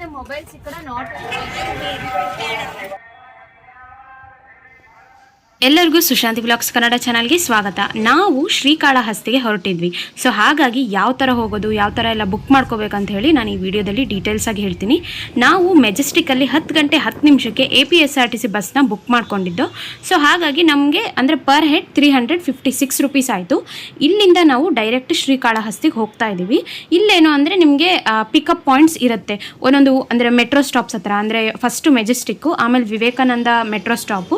అయితే మొబైల్స్ ఇక్కడ నాట్ ಎಲ್ಲರಿಗೂ ಸುಶಾಂತಿ ಬ್ಲಾಗ್ಸ್ ಕನ್ನಡ ಚಾನಲ್ಗೆ ಸ್ವಾಗತ. ನಾವು ಶ್ರೀಕಾಳಹಸ್ತಿಗೆ ಹೊರಟಿದ್ವಿ. ಸೊ ಹಾಗಾಗಿ ಯಾವ ಥರ ಹೋಗೋದು, ಯಾವ ಥರ ಎಲ್ಲ ಬುಕ್ ಮಾಡ್ಕೋಬೇಕಂತ ಹೇಳಿ ನಾನು ಈ ವಿಡಿಯೋದಲ್ಲಿ ಡೀಟೇಲ್ಸ್ ಆಗಿ ಹೇಳ್ತೀನಿ. ನಾವು ಮೆಜೆಸ್ಟಿಕಲ್ಲಿ 10 ಗಂಟೆ 10 ನಿಮಿಷಕ್ಕೆ APSRTC ಬಸ್ನ ಬುಕ್ ಮಾಡ್ಕೊಂಡಿದ್ದು. ಸೊ ಹಾಗಾಗಿ ನಮಗೆ ಅಂದರೆ ಪರ್ ಹೆಡ್ 356 ರುಪೀಸ್ ಆಯಿತು. ಇಲ್ಲಿಂದ ನಾವು ಡೈರೆಕ್ಟ್ ಶ್ರೀಕಾಳಹಸ್ತಿಗೆ ಹೋಗ್ತಾ ಇದ್ದೀವಿ. ಇಲ್ಲೇನು ಅಂದರೆ ನಿಮಗೆ ಪಿಕಪ್ ಪಾಯಿಂಟ್ಸ್ ಇರುತ್ತೆ ಒಂದೊಂದು, ಅಂದರೆ ಮೆಟ್ರೋ ಸ್ಟಾಪ್ಸ್ ಹತ್ರ. ಅಂದರೆ ಫಸ್ಟು ಮೆಜೆಸ್ಟಿಕ್ಕು, ಆಮೇಲೆ ವಿವೇಕಾನಂದ ಮೆಟ್ರೋ ಸ್ಟಾಪು,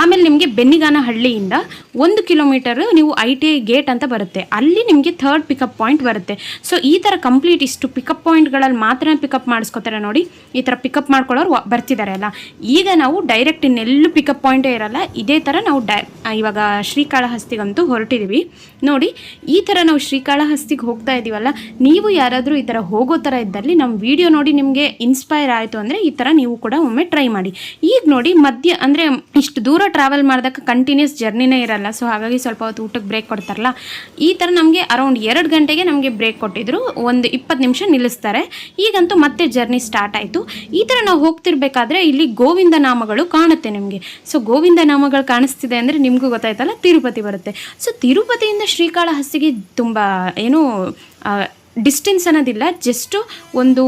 ಆಮೇಲೆ ನಿಮಗೆ ಬೆನ್ನಿಗಾನಹಳ್ಳಿಯಿಂದ 1 ಕಿಲೋಮೀಟರ್ ನೀವು ITI ಗೇಟ್ ಅಂತ ಬರುತ್ತೆ, ಅಲ್ಲಿ ನಿಮಗೆ 3rd ಪಿಕಪ್ ಪಾಯಿಂಟ್ ಬರುತ್ತೆ. ಸೊ ಈ ಥರ ಕಂಪ್ಲೀಟ್ ಇಷ್ಟು ಪಿಕಪ್ ಪಾಯಿಂಟ್ಗಳಲ್ಲಿ ಮಾತ್ರ ಪಿಕಪ್ ಮಾಡಿಸ್ಕೋತಾರೆ ನೋಡಿ. ಈ ಥರ ಪಿಕಪ್ ಮಾಡ್ಕೊಳ್ಳೋರು ಬರ್ತಿದ್ದಾರೆ ಅಲ್ಲ. ಈಗ ನಾವು ಡೈರೆಕ್ಟ್ ಇನ್ನೆಲ್ಲೂ ಪಿಕಪ್ ಪಾಯಿಂಟೇ ಇರಲ್ಲ. ಇದೇ ಥರ ನಾವು ಇವಾಗ ಶ್ರೀಕಾಳಹಸ್ತಿಗಂತೂ ಹೊರಟಿದ್ದೀವಿ ನೋಡಿ. ಈ ಥರ ನಾವು ಶ್ರೀಕಾಳಹಸ್ತಿಗೆ ಹೋಗ್ತಾ ಇದ್ದೀವಲ್ಲ, ನೀವು ಯಾರಾದರೂ ಈ ಥರ ಹೋಗೋ ಥರ ಇದ್ದಲ್ಲಿ ನಮ್ಮ ವಿಡಿಯೋ ನೋಡಿ ನಿಮಗೆ ಇನ್ಸ್ಪೈರ್ ಆಯಿತು ಅಂದರೆ ಈ ಥರ ನೀವು ಕೂಡ ಒಮ್ಮೆ ಟ್ರೈ ಮಾಡಿ. ಈಗ ನೋಡಿ ಮಧ್ಯ ಅಂದರೆ ಇಷ್ಟು ದೂರ ಟ್ರಾವೆಲ್ ಮಾಡಿದಾಗ ಕಂಟಿನ್ಯೂಸ್ ಜರ್ನಿನೇ ಇರಲ್ಲ. ಸೊ ಹಾಗಾಗಿ ಸ್ವಲ್ಪ ಹೊತ್ತು ಊಟಕ್ಕೆ ಬ್ರೇಕ್ ಕೊಡ್ತಾರಲ್ಲ, ಈ ಥರ ನಮಗೆ ಅರೌಂಡ್ 2 ಗಂಟೆಗೆ ನಮಗೆ ಬ್ರೇಕ್ ಕೊಟ್ಟಿದ್ರು, ಒಂದು 20 ನಿಮಿಷ ನಿಲ್ಲಿಸ್ತಾರೆ. ಈಗಂತೂ ಮತ್ತೆ ಜರ್ನಿ ಸ್ಟಾರ್ಟ್ ಆಯಿತು. ಈ ಥರ ನಾವು ಹೋಗ್ತಿರ್ಬೇಕಾದ್ರೆ ಇಲ್ಲಿ ಗೋವಿಂದ ನಾಮಗಳು ಕಾಣುತ್ತೆ ನಿಮಗೆ. ಸೊ ಗೋವಿಂದ ನಾಮಗಳು ಕಾಣಿಸ್ತಿದೆ ಅಂದರೆ ನಿಮಗೂ ಗೊತ್ತಾಯ್ತಲ್ಲ, ತಿರುಪತಿ ಬರುತ್ತೆ. ಸೊ ತಿರುಪತಿಯಿಂದ ಶ್ರೀಕಾಳಹಸ್ತಿಗೆ ತುಂಬ ಏನು ಡಿಸ್ಟೆನ್ಸ್ ಅನ್ನೋದಿಲ್ಲ, ಜಸ್ಟು ಒಂದು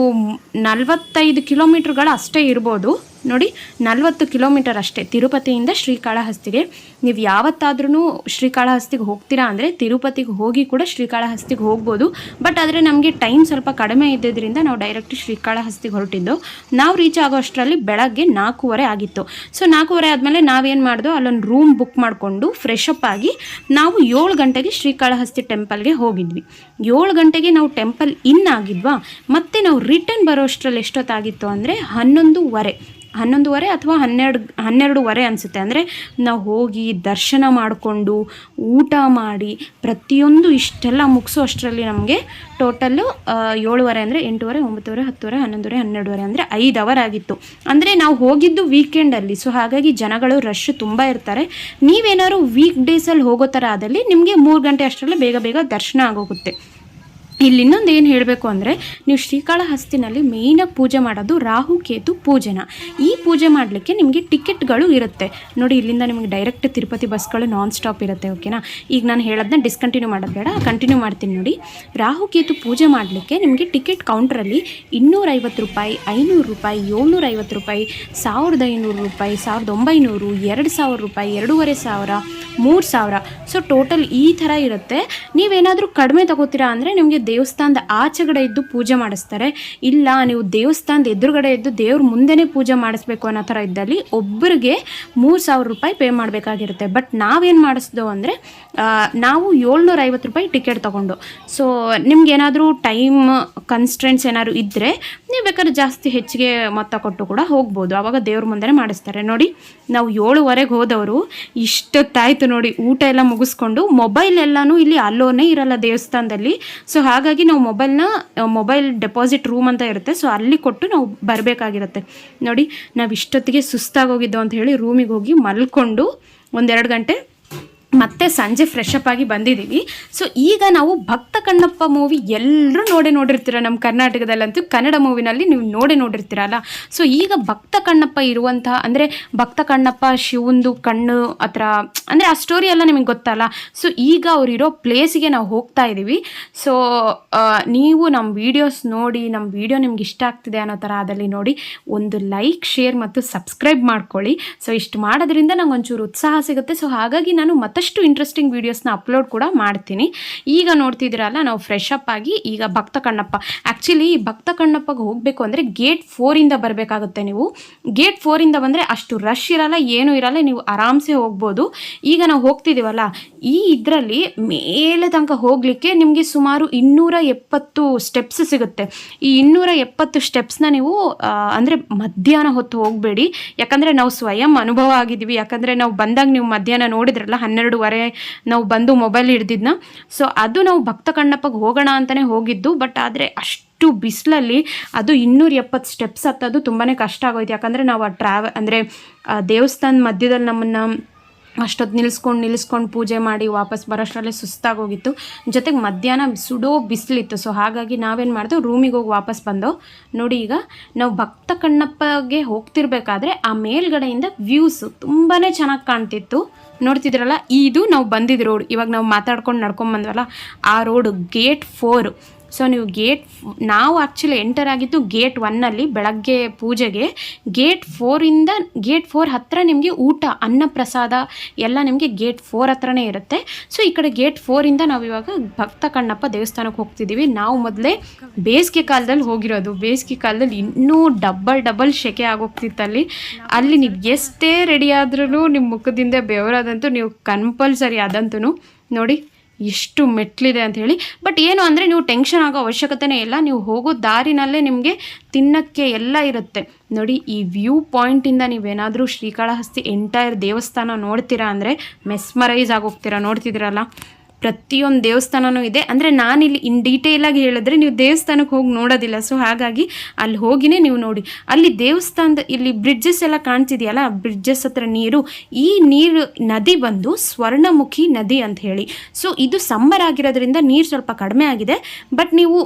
45 ಕಿಲೋಮೀಟ್ರ್ಗಳು ಅಷ್ಟೇ ಇರ್ಬೋದು ನೋಡಿ. 40 ಕಿಲೋಮೀಟರ್ ಅಷ್ಟೇ ತಿರುಪತಿಯಿಂದ ಶ್ರೀಕಾಳಹಸ್ತಿಗೆ. ನೀವು ಯಾವತ್ತಾದ್ರೂ ಶ್ರೀಕಾಳಹಸ್ತಿಗೆ ಹೋಗ್ತೀರಾ ಅಂದರೆ ತಿರುಪತಿಗೆ ಹೋಗಿ ಕೂಡ ಶ್ರೀಕಾಳಹಸ್ತಿಗೆ ಹೋಗ್ಬೋದು. ಬಟ್ ಆದರೆ ನಮಗೆ ಟೈಮ್ ಸ್ವಲ್ಪ ಕಡಿಮೆ ಇದ್ದಿದ್ದರಿಂದ ನಾವು ಡೈರೆಕ್ಟ್ ಶ್ರೀಕಾಳಹಸ್ತಿಗೆ ಹೊರಟಿದ್ದು. ನಾವು ರೀಚ್ ಆಗೋ ಅಷ್ಟರಲ್ಲಿ ಬೆಳಗ್ಗೆ 4:15 ಆಗಿತ್ತು. ಸೊ 4:15 ಆದಮೇಲೆ ನಾವೇನು ಮಾಡಿದೋ ಅಲ್ಲೊಂದು ರೂಮ್ ಬುಕ್ ಮಾಡಿಕೊಂಡು ಫ್ರೆಶ್ ಅಪ್ ಆಗಿ ನಾವು 7 ಗಂಟೆಗೆ ಶ್ರೀಕಾಳಹಸ್ತಿ ಟೆಂಪಲ್ಗೆ ಹೋಗಿದ್ವಿ. 7 ಗಂಟೆಗೆ ನಾವು ಟೆಂಪಲ್ ಇನ್ ಆಗಿದ್ವಾ. ಮತ್ತು ನಾವು ರಿಟರ್ನ್ ಬರೋ ಅಷ್ಟರಲ್ಲಿ ಎಷ್ಟೊತ್ತಾಗಿತ್ತು ಅಂದರೆ 11:30 ಅಥವಾ 12:30 ಅನಿಸುತ್ತೆ. ಅಂದರೆ ನಾವು ಹೋಗಿ ದರ್ಶನ ಮಾಡಿಕೊಂಡು ಊಟ ಮಾಡಿ ಪ್ರತಿಯೊಂದು ಇಷ್ಟೆಲ್ಲ ಮುಗಿಸೋ ಅಷ್ಟರಲ್ಲಿ ನಮಗೆ ಟೋಟಲ್ಲು 7:30 ಅಂದರೆ 8:30, 9:30, 10:30, 11:30, 12:30 ಅಂದರೆ 5 ಅವರ್ ಆಗಿತ್ತು. ಅಂದರೆ ನಾವು ಹೋಗಿದ್ದು ವೀಕೆಂಡಲ್ಲಿ. ಸೊ ಹಾಗಾಗಿ ಜನಗಳು ರಶ್ ತುಂಬ ಇರ್ತಾರೆ. ನೀವೇನಾದ್ರು ವೀಕ್ ಡೇಸಲ್ಲಿ ಹೋಗೋ ಥರ ಆದಲ್ಲಿ ನಿಮಗೆ 3 ಗಂಟೆ ಅಷ್ಟರಲ್ಲೇ ಬೇಗ ದರ್ಶನ ಆಗೋಗುತ್ತೆ. ಇಲ್ಲಿ ಇನ್ನೊಂದು ಏನು ಹೇಳಬೇಕು ಅಂದರೆ, ನೀವು ಶ್ರೀಕಾಳಹಸ್ತಿನಲ್ಲಿ ಮೇಯ್ನಾಗಿ ಪೂಜೆ ಮಾಡೋದು ರಾಹುಕೇತು ಪೂಜೆನ. ಈ ಪೂಜೆ ಮಾಡಲಿಕ್ಕೆ ನಿಮಗೆ ಟಿಕೆಟ್ಗಳು ಇರುತ್ತೆ ನೋಡಿ. ಇಲ್ಲಿಂದ ನಿಮಗೆ ಡೈರೆಕ್ಟ್ ತಿರುಪತಿ ಬಸ್ಗಳು ನಾನ್ ಸ್ಟಾಪ್ ಇರುತ್ತೆ, ಓಕೆನಾ. ಈಗ ನಾನು ಹೇಳೋದನ್ನ ಡಿಸ್ಕಂಟಿನ್ಯೂ ಮಾಡೋದು ಬೇಡ, ಕಂಟಿನ್ಯೂ ಮಾಡ್ತೀನಿ ನೋಡಿ. ರಾಹುಕೇತು ಪೂಜೆ ಮಾಡಲಿಕ್ಕೆ ನಿಮಗೆ ಟಿಕೆಟ್ ಕೌಂಟ್ರಲ್ಲಿ 250 ರೂಪಾಯಿ, 500 ರೂಪಾಯಿ, 750 ರೂಪಾಯಿ, 1500 ರೂಪಾಯಿ, 1900, 2000 ರೂಪಾಯಿ, 2500, 3000. ಸೊ ಟೋಟಲ್ ಈ ಥರ ಇರುತ್ತೆ. ನೀವೇನಾದರೂ ಕಡಿಮೆ ತಗೋತೀರಾ ಅಂದರೆ ನಿಮಗೆ ದೇವಸ್ಥಾನದ ಆಚೆಗಡೆ ಇದ್ದು ಪೂಜೆ ಮಾಡಿಸ್ತಾರೆ. ಇಲ್ಲ ನೀವು ದೇವಸ್ಥಾನದ ಎದುರುಗಡೆ ಇದ್ದು ದೇವ್ರ ಮುಂದೆನೇ ಪೂಜೆ ಮಾಡಿಸ್ಬೇಕು ಅನ್ನೋ ಥರ ಇದ್ದಲ್ಲಿ ಒಬ್ಬರಿಗೆ 3000 ರೂಪಾಯಿ ಪೇ ಮಾಡಬೇಕಾಗಿರುತ್ತೆ. ಬಟ್ ನಾವೇನು ಮಾಡಿಸ್ದೋ ಅಂದರೆ ನಾವು 750 ರೂಪಾಯಿ ಟಿಕೆಟ್ ತೊಗೊಂಡು. ಸೊ ನಿಮ್ಗೇನಾದರೂ ಟೈಮ್ ಕನ್ಸ್ಟ್ರೆಂಟ್ಸ್ ಏನಾದ್ರು ಇದ್ದರೆ ನೀವು ಬೇಕಾದ್ರೆ ಜಾಸ್ತಿ ಹೆಚ್ಚಿಗೆ ಮೊತ್ತ ಕೊಟ್ಟು ಕೂಡ ಹೋಗ್ಬೋದು. ಆವಾಗ ದೇವ್ರ ಮುಂದೆನೇ ಮಾಡಿಸ್ತಾರೆ ನೋಡಿ. ನಾವು 7:15 ಹೋದವರು ಇಷ್ಟೊತ್ತಾಯಿತು ನೋಡಿ. ಊಟ ಎಲ್ಲ ಮುಗಿಸ್ಕೊಂಡು ಮೊಬೈಲ್ ಎಲ್ಲನೂ ಇಲ್ಲಿ ಅಲ್ಲೋನೇ ಇರಲ್ಲ ದೇವಸ್ಥಾನದಲ್ಲಿ. ಸೊ ಹಾಗಾಗಿ ನಾವು ಮೊಬೈಲ್ ಡೆಪಾಸಿಟ್ ರೂಮ್ ಅಂತ ಇರುತ್ತೆ. ಸೊ ಅಲ್ಲಿ ಕೊಟ್ಟು ನಾವು ಬರಬೇಕಾಗಿರುತ್ತೆ ನೋಡಿ. ನಾವು ಇಷ್ಟೊತ್ತಿಗೆ ಸುಸ್ತಾಗೋಗಿದ್ದೋ ಅಂತ ಹೇಳಿ ರೂಮಿಗೆ ಹೋಗಿ ಮಲ್ಕೊಂಡು 1-2 ಗಂಟೆ ಮತ್ತೆ ಸಂಜೆ ಫ್ರೆಶ್ ಅಪ್ ಆಗಿ ಬಂದಿದ್ದೀವಿ. ಸೊ ಈಗ ನಾವು ಭಕ್ತ ಕಣ್ಣಪ್ಪ ಮೂವಿ ಎಲ್ಲರೂ ನೋಡಿರ್ತೀರ. ನಮ್ಮ ಕರ್ನಾಟಕದಲ್ಲಂತೂ ಕನ್ನಡ ಮೂವಿನಲ್ಲಿ ನೀವು ನೋಡಿರ್ತೀರಲ್ಲ. ಸೊ ಈಗ ಭಕ್ತ ಕಣ್ಣಪ್ಪ ಇರುವಂತಹ, ಅಂದರೆ ಭಕ್ತ ಕಣ್ಣಪ್ಪ ಶಿವಂದು ಕಣ್ಣು ಹತ್ರ, ಅಂದರೆ ಆ ಸ್ಟೋರಿ ಎಲ್ಲ ನಿಮಗೆ ಗೊತ್ತಲ್ಲ. ಸೊ ಈಗ ಅವರಿರೋ ಪ್ಲೇಸಿಗೆ ನಾವು ಹೋಗ್ತಾ ಇದ್ದೀವಿ. ಸೊ ನೀವು ನಮ್ಮ ವೀಡಿಯೋಸ್ ನೋಡಿ, ನಮ್ಮ ವೀಡಿಯೋ ನಿಮ್ಗೆ ಇಷ್ಟ ಆಗ್ತಿದೆ ಅನ್ನೋ ಥರ ಆದಲ್ಲಿ ನೋಡಿ ಒಂದು ಲೈಕ್, ಶೇರ್ ಮತ್ತು ಸಬ್ಸ್ಕ್ರೈಬ್ ಮಾಡ್ಕೊಳ್ಳಿ. ಸೊ ಇಷ್ಟು ಮಾಡೋದ್ರಿಂದ ನಂಗೆ ಒಂಚೂರು ಉತ್ಸಾಹ ಸಿಗುತ್ತೆ. ಸೊ ಹಾಗಾಗಿ ನಾನು ಮತ್ತಷ್ಟು ಇಂಟ್ರೆಸ್ಟಿಂಗ್ ವೀಡಿಯೋಸ್ನ ಅಪ್ಲೋಡ್ ಕೂಡ ಮಾಡ್ತೀನಿ. ಈಗ ನೋಡ್ತಿದ್ದೀರಲ್ಲ, ನಾವು ಫ್ರೆಶ್ ಅಪ್ ಆಗಿ ಈಗ ಭಕ್ತ ಕಣ್ಣಪ್ಪ, ಆ್ಯಕ್ಚುಲಿ ಭಕ್ತ ಕಣ್ಣಪ್ಪಗೆ ಹೋಗಬೇಕು ಅಂದರೆ ಗೇಟ್ 4 ಬರಬೇಕಾಗುತ್ತೆ. ನೀವು ಗೇಟ್ 4 ಬಂದರೆ ಅಷ್ಟು ರಶ್ ಇರಲ್ಲ, ಏನೂ ಇರಲ್ಲ, ನೀವು ಆರಾಮ್ಸೆ ಹೋಗ್ಬೋದು. ಈಗ ನಾವು ಹೋಗ್ತಿದ್ದೀವಲ್ಲ, ಈ ಇದರಲ್ಲಿ ಮೇಲೆ ತನಕ ಹೋಗಲಿಕ್ಕೆ ನಿಮಗೆ ಸುಮಾರು 270 ಸ್ಟೆಪ್ಸ್ ಸಿಗುತ್ತೆ. ಈ 270 ಸ್ಟೆಪ್ಸ್ನ ನೀವು ಅಂದರೆ ಮಧ್ಯಾಹ್ನ ಹೊತ್ತು ಹೋಗಬೇಡಿ, ಯಾಕಂದರೆ ನಾವು ಸ್ವಯಂ ಅನುಭವ ಆಗಿದ್ದೀವಿ. ಯಾಕಂದರೆ ನಾವು ಬಂದಾಗ ನೀವು ಮಧ್ಯಾಹ್ನ ನೋಡಿದ್ರಲ್ಲ 12:15 ನಾವು ಬಂದು ಮೊಬೈಲ್ ಹಿಡ್ದಿದ್ನ. ಸೊ ಅದು ನಾವು ಭಕ್ತ ಕಣ್ಣಪ್ಪಗೆ ಹೋಗೋಣ ಅಂತಲೇ ಹೋಗಿದ್ದು. ಬಟ್ ಆದರೆ ಅಷ್ಟು ಬಿಸಿಲಲ್ಲಿ ಅದು 270 ಸ್ಟೆಪ್ಸ್ ಹತ್ತೋದು ತುಂಬಾ ಕಷ್ಟ ಆಗೋಯ್ತು. ಯಾಕಂದರೆ ನಾವು ಅಂದರೆ ದೇವಸ್ಥಾನ ಮಧ್ಯದಲ್ಲಿ ನಮ್ಮನ್ನು ಅಷ್ಟೊತ್ತು ನಿಲ್ಲಿಸ್ಕೊಂಡು ಪೂಜೆ ಮಾಡಿ ವಾಪಸ್ ಬರೋಷ್ಟರಲ್ಲೇ ಸುಸ್ತಾಗೋಗಿತ್ತು. ಜೊತೆಗೆ ಮಧ್ಯಾಹ್ನ ಸುಡೋ ಬಿಸಿಲಿತ್ತು. ಸೊ ಹಾಗಾಗಿ ನಾವೇನು ಮಾಡಿದೆವು, ರೂಮಿಗೆ ಹೋಗಿ ವಾಪಸ್ ಬಂದೋ. ನೋಡಿ, ಈಗ ನಾವು ಭಕ್ತ ಕಣ್ಣಪ್ಪಗೆ ಹೋಗ್ತಿರ್ಬೇಕಾದ್ರೆ ಆ ಮೇಲ್ಗಡೆಯಿಂದ ವ್ಯೂಸು ತುಂಬಾ ಚೆನ್ನಾಗಿ ಕಾಣ್ತಿತ್ತು. ನೋಡ್ತಿದ್ರಲ್ಲ, ಇದು ನಾವು ಬಂದಿದ್ದು ರೋಡ್. ಇವಾಗ ನಾವು ಮಾತಾಡ್ಕೊಂಡು ನಡ್ಕೊಂಬಂದ್ವಲ್ಲ ಆ ರೋಡು, ಗೇಟ್ 4. ಸೊ ನೀವು ನಾವು ಆ್ಯಕ್ಚುಲಿ ಎಂಟರ್ ಆಗಿದ್ದು ಗೇಟ್ 1 ಬೆಳಗ್ಗೆ ಪೂಜೆಗೆ. ಗೇಟ್ 4 ಹತ್ತಿರ ನಿಮಗೆ ಊಟ, ಅನ್ನಪ್ರಸಾದ ಎಲ್ಲ ನಿಮಗೆ ಗೇಟ್ 4 ಹತ್ರನೇ ಇರುತ್ತೆ. ಸೊ ಈ ಕಡೆ ಗೇಟ್ 4 ನಾವು ಇವಾಗ ಭಕ್ತ ಕಣ್ಣಪ್ಪ ದೇವಸ್ಥಾನಕ್ಕೆ ಹೋಗ್ತಿದ್ದೀವಿ. ನಾವು ಮೊದಲೇ ಬೇಸಿಗೆ ಕಾಲದಲ್ಲಿ ಹೋಗಿರೋದು. ಬೇಸಿಗೆ ಕಾಲದಲ್ಲಿ ಇನ್ನೂ ಡಬಲ್ ಸೆಕೆ ಆಗೋಗ್ತಿತ್ತು. ಅಲ್ಲಿ ನೀವು ಎಷ್ಟೇ ರೆಡಿ ಆದ್ರೂ ನಿಮ್ಮ ಮುಖದಿಂದ ಬೆವರೋದಂತೂ ನೀವು ಕಂಪಲ್ಸರಿ. ಅದಂತೂ ನೋಡಿ ಎಷ್ಟು ಮೆಟ್ಲಿದೆ ಅಂತ ಹೇಳಿ. ಬಟ್ ಏನು ಅಂದರೆ ನೀವು ಟೆನ್ಷನ್ ಆಗೋ ಅವಶ್ಯಕತೆನೇ ಇಲ್ಲ. ನೀವು ಹೋಗೋ ದಾರಿನಲ್ಲೇ ನಿಮಗೆ ತಿನ್ನೋಕ್ಕೆ ಎಲ್ಲ ಇರುತ್ತೆ. ನೋಡಿ, ಈ ವ್ಯೂ ಪಾಯಿಂಟಿಂದ ನೀವೇನಾದರೂ ಶ್ರೀಕಾಳಹಸ್ತಿ ಎಂಟೈರ್ ದೇವಸ್ಥಾನ ನೋಡ್ತೀರಾ ಅಂದರೆ ಮೆಸ್ಮರೈಸ್ ಆಗೋಗ್ತೀರಾ. ನೋಡ್ತಿದ್ದೀರಲ್ಲ, ಪ್ರತಿಯೊಂದು ದೇವಸ್ಥಾನವೂ ಇದೆ. ಅಂದರೆ ನಾನಿಲ್ಲಿ ಡೀಟೇಲಾಗಿ ಹೇಳಿದ್ರೆ ನೀವು ದೇವಸ್ಥಾನಕ್ಕೆ ಹೋಗಿ ನೋಡೋದಿಲ್ಲ. ಸೊ ಹಾಗಾಗಿ ಅಲ್ಲಿ ಹೋಗಿನೇ ನೀವು ನೋಡಿ. ಅಲ್ಲಿ ದೇವಸ್ಥಾನದ ಇಲ್ಲಿ ಬ್ರಿಡ್ಜಸ್ ಎಲ್ಲ ಕಾಣ್ತಿದೆಯಲ್ಲ, ಬ್ರಿಡ್ಜಸ್ ಹತ್ರ ನೀರು, ಈ ನೀರು ನದಿ ಬಂದು ಸ್ವರ್ಣಮುಖಿ ನದಿ ಅಂತ ಹೇಳಿ. ಸೊ ಇದು ಸಮ್ಮರ್ ಆಗಿರೋದ್ರಿಂದ ನೀರು ಸ್ವಲ್ಪ ಕಡಿಮೆ ಆಗಿದೆ. ಬಟ್ ನೀವು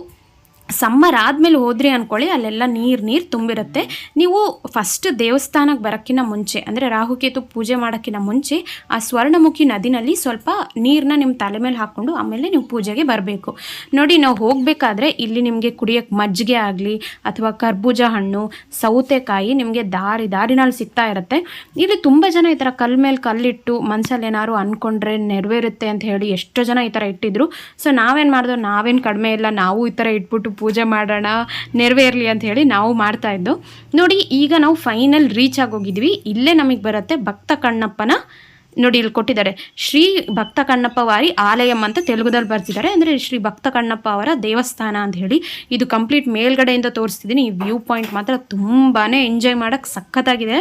ಸಮ್ಮರ್ ಆದಮೇಲೆ ಹೋದ್ರಿ ಅಂದ್ಕೊಳ್ಳಿ, ಅಲ್ಲೆಲ್ಲ ನೀರು ತುಂಬಿರುತ್ತೆ. ನೀವು ಫಸ್ಟ್ ದೇವಸ್ಥಾನಕ್ಕೆ ಬರೋಕ್ಕಿಂತ ಮುಂಚೆ, ಅಂದರೆ ರಾಹುಕೇತು ಪೂಜೆ ಮಾಡೋಕ್ಕಿಂತ ಮುಂಚೆ ಆ ಸ್ವರ್ಣಮುಖಿ ನದಿನಲ್ಲಿ ಸ್ವಲ್ಪ ನೀರನ್ನ ನಿಮ್ಮ ತಲೆ ಮೇಲೆ ಹಾಕ್ಕೊಂಡು ಆಮೇಲೆ ನೀವು ಪೂಜೆಗೆ ಬರಬೇಕು. ನೋಡಿ, ನಾವು ಹೋಗಬೇಕಾದ್ರೆ ಇಲ್ಲಿ ನಿಮಗೆ ಕುಡಿಯೋಕ್ಕೆ ಮಜ್ಜಿಗೆ ಆಗಲಿ ಅಥವಾ ಕರ್ಬೂಜ ಹಣ್ಣು, ಸೌತೆಕಾಯಿ ನಿಮಗೆ ದಾರಿನಲ್ಲಿ ಸಿಗ್ತಾ ಇರುತ್ತೆ. ಇಲ್ಲಿ ತುಂಬ ಜನ ಈ ಥರ ಕಲ್ಲು ಮೇಲೆ ಕಲ್ಲಿಟ್ಟು ಮನಸ್ಸಲ್ಲಿ ಏನಾದ್ರು ಅಂದ್ಕೊಂಡ್ರೆ ನೆರವೇರುತ್ತೆ ಅಂತ ಹೇಳಿ ಎಷ್ಟೋ ಜನ ಈ ಥರ ಇಟ್ಟಿದ್ರು. ಸೊ ನಾವೇನು ಮಾಡಿದ್ವು, ನಾವೇನು ಕಡಿಮೆ ಇಲ್ಲ, ನಾವು ಈ ಥರ ಇಟ್ಬಿಟ್ಟು ಪೂಜೆ ಮಾಡೋಣ, ನೆರವೇರಲಿ ಅಂತ ಹೇಳಿ ನಾವು ಮಾಡ್ತಾ ಇದ್ದು. ನೋಡಿ, ಈಗ ನಾವು ಫೈನಲ್ ರೀಚ್ ಆಗೋಗಿದ್ವಿ. ಇಲ್ಲೇ ನಮಗೆ ಬರುತ್ತೆ ಭಕ್ತ ಕಣ್ಣಪ್ಪನ. ನೋಡಿ, ಇಲ್ಲಿ ಕೊಟ್ಟಿದ್ದಾರೆ ಶ್ರೀ ಭಕ್ತ ಕಣ್ಣಪ್ಪ ವಾರಿ ಆಲಯಂ ಅಂತ ತೆಲುಗುದಲ್ಲಿ ಬರ್ತಿದ್ದಾರೆ. ಅಂದರೆ ಶ್ರೀ ಭಕ್ತ ಕಣ್ಣಪ್ಪ ಅವರ ದೇವಸ್ಥಾನ ಅಂತ ಹೇಳಿ. ಇದು ಕಂಪ್ಲೀಟ್ ಮೇಲ್ಗಡೆಯಿಂದ ತೋರಿಸ್ತಿದ್ದೀನಿ. ಈ ವ್ಯೂ ಪಾಯಿಂಟ್ ಮಾತ್ರ ತುಂಬಾ ಎಂಜಾಯ್ ಮಾಡೋಕ್ಕೆ ಸಖತ್ತಾಗಿದೆ.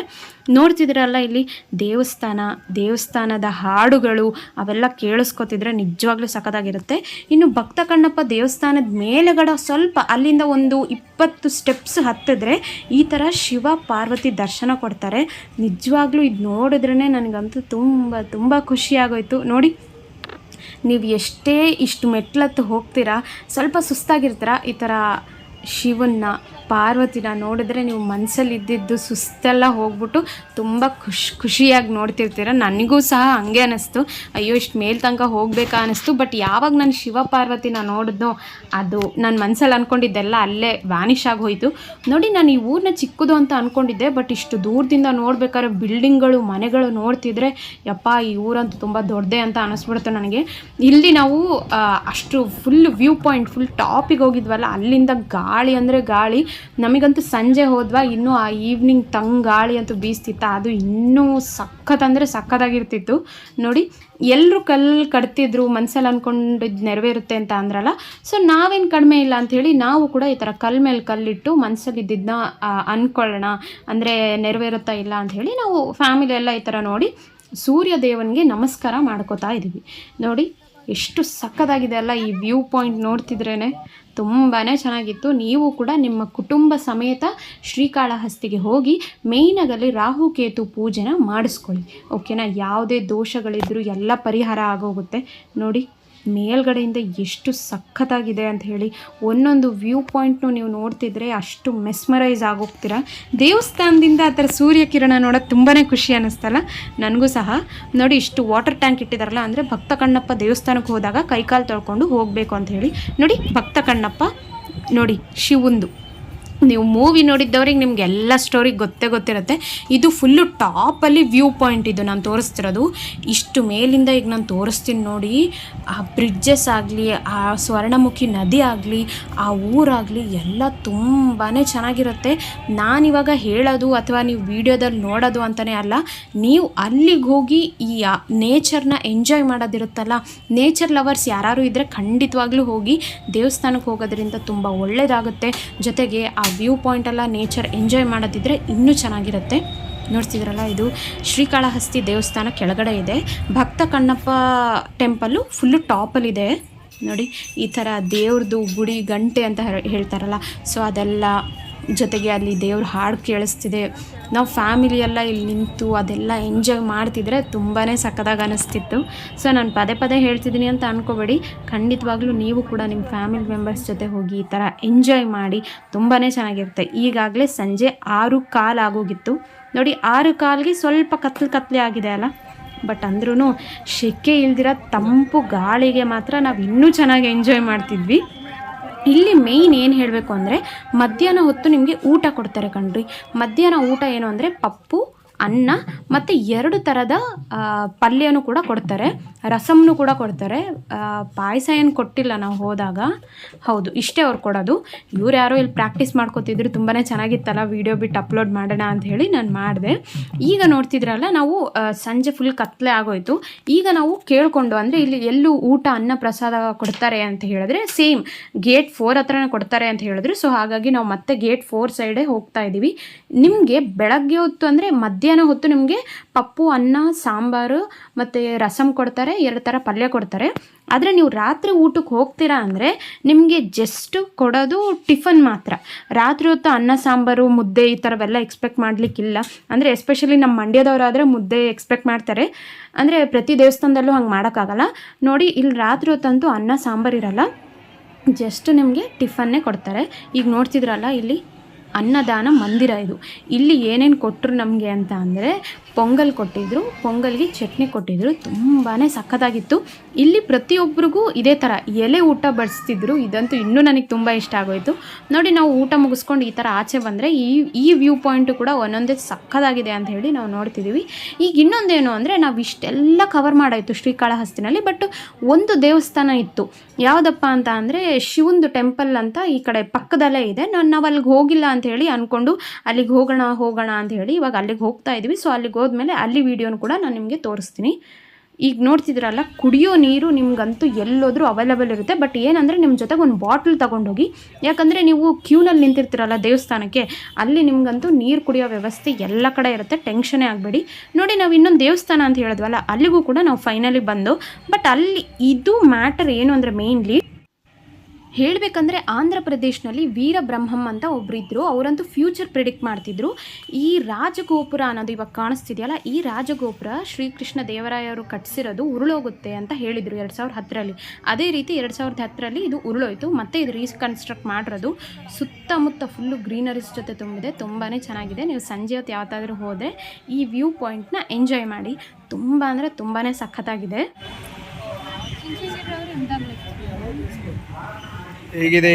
ನೋಡ್ತಿದ್ದೀರಲ್ಲ, ಇಲ್ಲಿ ದೇವಸ್ಥಾನದ ಹಾಡುಗಳು ಅವೆಲ್ಲ ಕೇಳಿಸ್ಕೊತಿದ್ರೆ ನಿಜವಾಗ್ಲೂ ಸಖತ್ತಾಗಿರುತ್ತೆ. ಇನ್ನು ಭಕ್ತ ಕಣ್ಣಪ್ಪ ದೇವಸ್ಥಾನದ ಮೇಲೆಗಡೆ ಸ್ವಲ್ಪ ಅಲ್ಲಿಂದ ಒಂದು 20 ಸ್ಟೆಪ್ಸ್ ಹತ್ತಿದ್ರೆ ಈ ಥರ ಶಿವ ಪಾರ್ವತಿ ದರ್ಶನ ಕೊಡ್ತಾರೆ. ನಿಜವಾಗ್ಲೂ ಇದು ನೋಡಿದ್ರೇ ನನಗಂತೂ ತುಂಬ ಖುಷಿಯಾಗೋಯ್ತು. ನೋಡಿ, ನೀವು ಎಷ್ಟೇ ಇಷ್ಟು ಮೆಟ್ಲತ್ತು ಹೋಗ್ತೀರಾ, ಸ್ವಲ್ಪ ಸುಸ್ತಾಗಿರ್ತೀರ, ಈ ಥರ ಶಿವನ್ನ ಪಾರ್ವತಿನ ನೋಡಿದ್ರೆ ನೀವು ಮನಸ್ಸಲ್ಲಿ ಇದ್ದಿದ್ದು ಸುಸ್ತೆಲ್ಲ ಹೋಗ್ಬಿಟ್ಟು ತುಂಬ ಖುಷಿಯಾಗಿ ನೋಡ್ತಿರ್ತೀರ. ನನಗೂ ಸಹ ಹಂಗೆ ಅನ್ನಿಸ್ತು, ಅಯ್ಯೋ ಇಷ್ಟು ಮೇಲ್ ತನಕ ಹೋಗ್ಬೇಕಾ ಅನ್ನಿಸ್ತು. ಬಟ್ ಯಾವಾಗ ನಾನು ಶಿವ ಪಾರ್ವತಿನ ನೋಡಿದ್ನೋ ಅದು ನನ್ನ ಮನಸ್ಸಲ್ಲಿ ಅಂದ್ಕೊಂಡಿದ್ದೆಲ್ಲ ಅಲ್ಲೇ ವ್ಯಾನಿಷ್ ಆಗಿ ಹೋಯಿತು. ನೋಡಿ, ನಾನು ಈ ಊರನ್ನ ಚಿಕ್ಕದು ಅಂತ ಅಂದ್ಕೊಂಡಿದ್ದೆ. ಬಟ್ ಇಷ್ಟು ದೂರದಿಂದ ನೋಡ್ಬೇಕಾದ್ರೆ ಬಿಲ್ಡಿಂಗ್ಗಳು, ಮನೆಗಳು ನೋಡ್ತಿದ್ರೆ ಯಪ್ಪ ಈ ಊರಂತೂ ತುಂಬ ದೊಡ್ಡದೆ ಅಂತ ಅನ್ನಿಸ್ಬಿಡುತ್ತೆ ನನಗೆ. ಇಲ್ಲಿ ನಾವು ಅಷ್ಟು ಫುಲ್ ವ್ಯೂ ಪಾಯಿಂಟ್ ಫುಲ್ ಟಾಪಿಗೆ ಹೋಗಿದ್ವಲ್ಲ, ಅಲ್ಲಿಂದ ಗಾಳಿ ಅಂದರೆ ಗಾಳಿ. ನಮಗಂತೂ ಸಂಜೆ ಹೋದ್ವಾ, ಇನ್ನೂ ಆ ಈವ್ನಿಂಗ್ ಗಾಳಿ ಅಂತೂ ಬೀಸ್ತಿತ್ತು. ಅದು ಇನ್ನೂ ಸಖತ್ತಾಗಿರ್ತಿತ್ತು. ನೋಡಿ, ಎಲ್ಲರೂ ಕಲ್ಲು ಕಟ್ತಿದ್ರು, ಮನಸ್ಸಲ್ಲಿ ಅಂದ್ಕೊಂಡಿದ್ದು ನೆರವೇರುತ್ತೆ ಅಂತ ಅಂದ್ರಲ್ಲ. ಸೊ ನಾವೇನು ಕಡಿಮೆ ಇಲ್ಲ ಅಂಥೇಳಿ ನಾವು ಕೂಡ ಈ ಥರ ಕಲ್ಲು ಮೇಲೆ ಕಲ್ಲಿಟ್ಟು ಮನಸ್ಸಲ್ಲಿ ಇದ್ದಿದ್ದನ್ನ ಅಂದ್ಕೊಳ್ಳೋಣ, ಅಂದರೆ ನೆರವೇರುತ್ತಾ ಇಲ್ಲ ಅಂಥೇಳಿ ನಾವು ಫ್ಯಾಮಿಲಿ ಎಲ್ಲ ಈ ಥರ ನೋಡಿ ಸೂರ್ಯ ದೇವನಿಗೆ ನಮಸ್ಕಾರ ಮಾಡ್ಕೋತಾ ಇದ್ದೀವಿ. ನೋಡಿ, ಎಷ್ಟು ಸಖತ್ತಾಗಿದೆ ಅಲ್ಲ. ಈ ವ್ಯೂ ಪಾಯಿಂಟ್ ನೋಡ್ತಿದ್ರೇ ತುಂಬಾ ಚೆನ್ನಾಗಿತ್ತು. ನೀವು ಕೂಡ ನಿಮ್ಮ ಕುಟುಂಬ ಸಮೇತ ಶ್ರೀಕಾಳಹಸ್ತಿಗೆ ಹೋಗಿ ಮೇಯ್ನಾಗಲ್ಲಿ ರಾಹುಕೇತು ಪೂಜೆನ ಮಾಡಿಸ್ಕೊಳ್ಳಿ, ಓಕೆನಾ. ಯಾವುದೇ ದೋಷಗಳಿದ್ರೂ ಎಲ್ಲ ಪರಿಹಾರ ಆಗೋಗುತ್ತೆ. ನೋಡಿ, ಮೇಲ್ಗಡೆಯಿಂದ ಎಷ್ಟು ಸಖತ್ತಾಗಿದೆ ಅಂತ ಹೇಳಿ. ಒಂದೊಂದು ವ್ಯೂ ಪಾಯಿಂಟ್ನು ನೀವು ನೋಡ್ತಿದ್ರೆ ಅಷ್ಟು ಮೆಸ್ಮರೈಸ್ ಆಗೋಗ್ತೀರ. ದೇವಸ್ಥಾನದಿಂದ ಆ ಥರ ಸೂರ್ಯಕಿರಣ ನೋಡೋಕ್ಕೆ ತುಂಬಾ ಖುಷಿ ಅನ್ನಿಸ್ತಲ್ಲ, ನನಗೂ ಸಹ. ನೋಡಿ, ಇಷ್ಟು ವಾಟರ್ ಟ್ಯಾಂಕ್ ಇಟ್ಟಿದಾರಲ್ಲ, ಅಂದರೆ ಭಕ್ತ ಕಣ್ಣಪ್ಪ ದೇವಸ್ಥಾನಕ್ಕೆ ಹೋದಾಗ ಕೈಕಾಲು ತೊಳ್ಕೊಂಡು ಹೋಗಬೇಕು ಅಂತ ಹೇಳಿ. ನೋಡಿ, ಭಕ್ತ ಕಣ್ಣಪ್ಪ ನೋಡಿ ಶಿವಂದು. ನೀವು ಮೂವಿ ನೋಡಿದ್ದವ್ರಿಗೆ ನಿಮ್ಗೆ ಎಲ್ಲ ಸ್ಟೋರಿ ಗೊತ್ತಿರುತ್ತೆ. ಇದು ಫುಲ್ಲು ಟಾಪಲ್ಲಿ ವ್ಯೂ ಪಾಯಿಂಟ್. ಇದು ನಾನು ತೋರಿಸ್ತಿರೋದು ಇಷ್ಟು ಮೇಲಿಂದ. ಈಗ ನಾನು ತೋರಿಸ್ತೀನಿ ನೋಡಿ, ಆ ಬ್ರಿಡ್ಜಸ್ ಆಗಲಿ, ಆ ಸ್ವರ್ಣಮುಖಿ ನದಿ ಆಗಲಿ, ಆ ಊರಾಗಲಿ ಎಲ್ಲ ತುಂಬಾ ಚೆನ್ನಾಗಿರುತ್ತೆ. ನಾನಿವಾಗ ಹೇಳೋದು ಅಥವಾ ನೀವು ವಿಡಿಯೋದಲ್ಲಿ ನೋಡೋದು ಅಂತಲೇ ಅಲ್ಲ, ನೀವು ಅಲ್ಲಿಗೆ ಹೋಗಿ ಈ ನೇಚರ್ನ ಎಂಜಾಯ್ ಮಾಡೋದಿರುತ್ತಲ್ಲ. ನೇಚರ್ ಲವರ್ಸ್ ಯಾರು ಇದ್ದರೆ ಖಂಡಿತವಾಗ್ಲೂ ಹೋಗಿ. ದೇವಸ್ಥಾನಕ್ಕೆ ಹೋಗೋದ್ರಿಂದ ತುಂಬ ಒಳ್ಳೆಯದಾಗುತ್ತೆ. ಜೊತೆಗೆ ಆ ವ್ಯೂ ಪಾಯಿಂಟೆಲ್ಲ ನೇಚರ್ ಎಂಜಾಯ್ ಮಾಡೋದಿದ್ರೆ ಇನ್ನೂ ಚೆನ್ನಾಗಿರುತ್ತೆ. ನೋಡ್ತಿದ್ರಲ್ಲ, ಇದು ಶ್ರೀಕಾಳಹಸ್ತಿ ದೇವಸ್ಥಾನ ಕೆಳಗಡೆ ಇದೆ. ಭಕ್ತ ಕಣ್ಣಪ್ಪ ಟೆಂಪಲ್ಲು ಫುಲ್ಲು ಟಾಪಲ್ಲಿದೆ. ನೋಡಿ, ಈ ಥರ ದೇವ್ರದ್ದು ಗುಡಿ ಗಂಟೆ ಅಂತ ಹೇಳ್ತಾರಲ್ಲ, ಸೊ ಅದೆಲ್ಲ ಜೊತೆಗೆ ಅಲ್ಲಿ ದೇವ್ರ ಹಾಡು ಕೇಳಿಸ್ತಿದೆ. ನಾವು ಫ್ಯಾಮಿಲಿ ಎಲ್ಲ ಇಲ್ಲಿ ನಿಂತು ಅದೆಲ್ಲ ಎಂಜಾಯ್ ಮಾಡ್ತಿದ್ರೆ ತುಂಬಾ ಸಕ್ಕತ್ತಾಗಿ ಅನ್ನಿಸ್ತಿತ್ತು. ಸೊ ನಾನು ಪದೇ ಪದೇ ಹೇಳ್ತಿದ್ದೀನಿ ಅಂತ ಅಂದ್ಕೋಬೇಡಿ, ಖಂಡಿತವಾಗ್ಲೂ ನೀವು ಕೂಡ ನಿಮ್ಮ ಫ್ಯಾಮಿಲಿ ಮೆಂಬರ್ಸ್ ಜೊತೆ ಹೋಗಿ ಈ ಥರ ಎಂಜಾಯ್ ಮಾಡಿ, ತುಂಬಾ ಚೆನ್ನಾಗಿರುತ್ತೆ. ಈಗಾಗಲೇ ಸಂಜೆ 6:15 ಆಗೋಗಿತ್ತು ನೋಡಿ. 6:15ಗೆ ಸ್ವಲ್ಪ ಕತ್ಲೆ ಆಗಿದೆ ಅಲ್ಲ, ಬಟ್ ಅಂದ್ರೂ ಸೆಕೆ ಇಲ್ದಿರೋ ತಂಪು ಗಾಳಿಗೆ ಮಾತ್ರ ನಾವು ಇನ್ನೂ ಚೆನ್ನಾಗಿ ಎಂಜಾಯ್ ಮಾಡ್ತಿದ್ವಿ. ಇಲ್ಲಿ ಮೇಯ್ನ್ ಏನು ಹೇಳಬೇಕು ಅಂದರೆ ಮಧ್ಯಾಹ್ನ ಹೊತ್ತು ನಿಮಗೆ ಊಟ ಕೊಡ್ತಾರೆ ಕಣ್ರಿ. ಮಧ್ಯಾಹ್ನ ಊಟ ಏನು ಅಂದರೆ ಪಪ್ಪು, ಅನ್ನ ಮತ್ತು 2 ಥರದ ಪಲ್ಯನೂ ಕೂಡ ಕೊಡ್ತಾರೆ, ರಸಮ್ನೂ ಕೂಡ ಕೊಡ್ತಾರೆ. ಪಾಯಸ ಏನು ಕೊಟ್ಟಿಲ್ಲ ನಾವು ಹೋದಾಗ. ಹೌದು, ಇಷ್ಟೇ ಅವ್ರು ಕೊಡೋದು. ಇವ್ರು ಯಾರೋ ಇಲ್ಲಿ ಪ್ರಾಕ್ಟೀಸ್ ಮಾಡ್ಕೋತಿದ್ರು, ತುಂಬಾ ಚೆನ್ನಾಗಿತ್ತಲ್ಲ, ವೀಡಿಯೋ ಬಿಟ್ಟು ಅಪ್ಲೋಡ್ ಮಾಡೋಣ ಅಂತ ಹೇಳಿ ನಾನು ಮಾಡಿದೆ. ಈಗ ನೋಡ್ತಿದ್ರಲ್ಲ, ನಾವು ಸಂಜೆ ಫುಲ್ ಕತ್ಲೆ ಆಗೋಯ್ತು. ಈಗ ನಾವು ಕೇಳಿಕೊಂಡು, ಅಂದರೆ ಇಲ್ಲಿ ಎಲ್ಲೂ ಊಟ ಅನ್ನ ಪ್ರಸಾದ ಕೊಡ್ತಾರೆ ಅಂತ ಹೇಳಿದ್ರೆ ಸೇಮ್ ಗೇಟ್ 4 ಹತ್ರನೇ ಕೊಡ್ತಾರೆ ಅಂತ ಹೇಳಿದ್ರು. ಸೊ ಹಾಗಾಗಿ ನಾವು ಮತ್ತೆ ಗೇಟ್ 4 ಸೈಡೇ ಹೋಗ್ತಾ ಇದ್ದೀವಿ. ನಿಮಗೆ ಬೆಳಗ್ಗೆ ಹೊತ್ತು ಅಂದರೆ ಮಧ್ಯಾಹ್ನ ಹೊತ್ತು ನಿಮಗೆ ಪಪ್ಪು, ಅನ್ನ, ಸಾಂಬಾರು ಮತ್ತು ರಸಮ್ ಕೊಡ್ತಾರೆ, 2 ಥರ ಪಲ್ಯ ಕೊಡ್ತಾರೆ. ಆದರೆ ನೀವು ರಾತ್ರಿ ಊಟಕ್ಕೆ ಹೋಗ್ತೀರಾ ಅಂದರೆ ನಿಮಗೆ ಜಸ್ಟ್ ಕೊಡೋದು ಟಿಫನ್ ಮಾತ್ರ. ರಾತ್ರಿ ಹೊತ್ತು ಅನ್ನ, ಸಾಂಬಾರು, ಮುದ್ದೆ ಈ ಥರವೆಲ್ಲ ಎಕ್ಸ್ಪೆಕ್ಟ್ ಮಾಡಲಿಕ್ಕಿಲ್ಲ. ಅಂದರೆ ಎಸ್ಪೆಷಲಿ ನಮ್ಮ ಮಂಡ್ಯದವರಾದರೆ ಮುದ್ದೆ ಎಕ್ಸ್ಪೆಕ್ಟ್ ಮಾಡ್ತಾರೆ. ಅಂದರೆ ಪ್ರತಿ ದೇವಸ್ಥಾನದಲ್ಲೂ ಹಂಗೆ ಮಾಡೋಕ್ಕಾಗಲ್ಲ ನೋಡಿ. ಇಲ್ಲಿ ರಾತ್ರಿ ಹೊತ್ತಂತೂ ಅನ್ನ, ಸಾಂಬಾರು ಇರಲ್ಲ, ಜಸ್ಟ್ ನಿಮಗೆ ಟಿಫನ್ನೇ ಕೊಡ್ತಾರೆ. ಈಗ ನೋಡ್ತಿದ್ರಲ್ಲ, ಇಲ್ಲಿ ಅನ್ನದಾನ ಮಂದಿರ ಇದು. ಇಲ್ಲಿ ಏನೇನು ಕೊಟ್ಟರು ನಮಗೆ ಅಂತ ಅಂದರೆ ಪೊಂಗಲ್ ಕೊಟ್ಟಿದ್ದರು, ಪೊಂಗಲ್ಗೆ ಚಟ್ನಿ ಕೊಟ್ಟಿದ್ದರು, ತುಂಬಾ ಸಖತ್ತಾಗಿತ್ತು. ಇಲ್ಲಿ ಪ್ರತಿಯೊಬ್ಬರಿಗೂ ಇದೇ ಥರ ಎಲೆ ಊಟ ಬಡಿಸ್ತಿದ್ರು. ಇದಂತೂ ಇನ್ನೂ ನನಗೆ ತುಂಬ ಇಷ್ಟ ಆಗೋಯಿತು ನೋಡಿ. ನಾವು ಊಟ ಮುಗಿಸ್ಕೊಂಡು ಈ ಥರ ಆಚೆ ಬಂದರೆ ಈ ವ್ಯೂ ಪಾಯಿಂಟು ಕೂಡ ಒಂದೊಂದೇ ಸಖತ್ತಾಗಿದೆ ಅಂತ ಹೇಳಿ ನಾವು ನೋಡ್ತಿದ್ದೀವಿ. ಈಗ ಇನ್ನೊಂದೇನು ಅಂದರೆ ನಾವು ಇಷ್ಟೆಲ್ಲ ಕವರ್ ಮಾಡಾಯಿತು ಶ್ರೀಕಾಳಹಸ್ತಿನಲ್ಲಿ, ಬಟ್ ಒಂದು ದೇವಸ್ಥಾನ ಇತ್ತು. ಯಾವುದಪ್ಪ ಅಂತ ಅಂದರೆ ಶಿವಂದು ಟೆಂಪಲ್ ಅಂತ ಈ ಕಡೆ ಪಕ್ಕದಲ್ಲೇ ಇದೆ. ನಾವು ಅಲ್ಲಿಗೆ ಹೋಗಿಲ್ಲ ಅಂತ ಹೇಳಿ ಅಂದ್ಕೊಂಡು ಅಲ್ಲಿಗೆ ಹೋಗೋಣ ಅಂತ ಹೇಳಿ ಇವಾಗ ಅಲ್ಲಿಗೆ ಹೋಗ್ತಾ ಇದ್ವಿ. ಸೊ ಅಲ್ಲಿಗೆ ಹೋದ್ಮೇಲೆ ಅಲ್ಲಿ ವಿಡಿಯೋನು ಕೂಡ ನಾನು ನಿಮಗೆ ತೋರಿಸ್ತೀನಿ. ಈಗ ನೋಡ್ತಿದ್ರಲ್ಲ, ಕುಡಿಯೋ ನೀರು ನಿಮ್ಗಂತೂ ಎಲ್ಲೋದ್ರೂ ಅವೈಲೇಬಲ್ ಇರುತ್ತೆ. ಬಟ್ ಏನಂದರೆ ನಿಮ್ಮ ಜೊತೆಗೆ ಒಂದು ಬಾಟ್ಲ್ ತೊಗೊಂಡೋಗಿ, ಯಾಕಂದರೆ ನೀವು ಕ್ಯೂನಲ್ಲಿ ನಿಂತಿರ್ತೀರಲ್ಲ ದೇವಸ್ಥಾನಕ್ಕೆ, ಅಲ್ಲಿ ನಿಮ್ಗಂತೂ ನೀರು ಕುಡಿಯೋ ವ್ಯವಸ್ಥೆ ಎಲ್ಲ ಕಡೆ ಇರುತ್ತೆ, ಟೆನ್ಷನೇ ಆಗಬೇಡಿ. ನೋಡಿ, ನಾವು ಇನ್ನೊಂದು ದೇವಸ್ಥಾನ ಅಂತ ಹೇಳಿದ್ವಲ್ಲ, ಅಲ್ಲಿಗೂ ಕೂಡ ನಾವು ಫೈನಲಿ ಬಂದು, ಬಟ್ ಅಲ್ಲಿ ಇದು ಮ್ಯಾಟರ್ ಏನು ಅಂದರೆ ಮೇಯ್ನ್ಲಿ ಹೇಳಬೇಕಂದ್ರೆ ಆಂಧ್ರ ಪ್ರದೇಶನಲ್ಲಿ ವೀರಬ್ರಹ್ಮಂ ಅಂತ ಒಬ್ಬರು ಇದ್ದರು. ಅವರಂತೂ ಫ್ಯೂಚರ್ ಪ್ರಿಡಿಕ್ಟ್ ಮಾಡ್ತಿದ್ರು. ಈ ರಾಜಗೋಪುರ ಅನ್ನೋದು ಇವಾಗ ಕಾಣಿಸ್ತಿದೆಯಲ್ಲ, ಈ ರಾಜಗೋಪುರ ಶ್ರೀಕೃಷ್ಣ ದೇವರಾಯರು ಕಟ್ಟಿಸಿರೋದು ಉರುಳೋಗುತ್ತೆ ಅಂತ ಹೇಳಿದರು 2010ರಲ್ಲಿ. ಅದೇ ರೀತಿ 2010ರಲ್ಲಿ ಇದು ಉರುಳೋಯ್ತು. ಮತ್ತು ಇದು ರೀಕನ್ಸ್ಟ್ರಕ್ಟ್ ಮಾಡಿರೋದು. ಸುತ್ತಮುತ್ತ ಫುಲ್ಲು ಗ್ರೀನರೀಸ್ ಜೊತೆ ತುಂಬಿದೆ, ತುಂಬಾ ಚೆನ್ನಾಗಿದೆ. ನೀವು ಸಂಜೆ ಹೊತ್ತು ಯಾವತ್ತಾದರೂ ಹೋದರೆ ಈ ವ್ಯೂ ಪಾಯಿಂಟ್ನ ಎಂಜಾಯ್ ಮಾಡಿ. ತುಂಬ ಅಂದರೆ ತುಂಬಾ ಸಖತ್ತಾಗಿದೆ. ಹೇಗಿದೆ